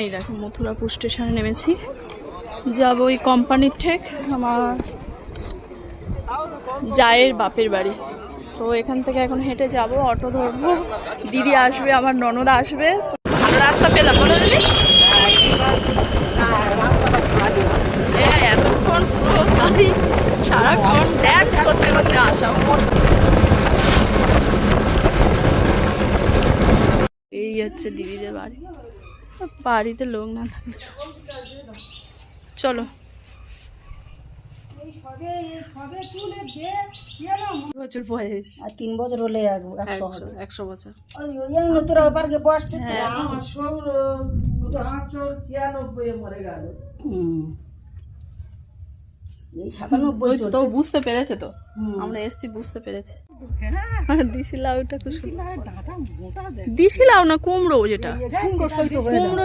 এই দেখো মথুরাপুর স্টেশনে নেমেছি, যাব ওই কোম্পানির ঠেক আমার জায়ের বাপের বাড়ি। তো এখান থেকে এখন হেঁটে যাব, অটো ধরবো, দিদি আসবে, আমার ননদ আসবে। রাস্তা পেলাম বলো দিদি, এতক্ষণ পুরো গাড়ি সারাক্ষণ ড্যান্স করতে করতে আসা। এই হচ্ছে দিদিদের বাড়ি, বাড়িতে লোক না থাকে। চলো। বছর বয়স আর 3 বছর হলে 100 বছর। তোরা পার্কে বয়স মরে গেল। এই 97 তো বুঝতে পেরেছে, তো আমরা এসছি বুঝতে পেরেছি। দিশিলাউটা দিশিলাউ না কুমড়ো, যেটা কুমড়ো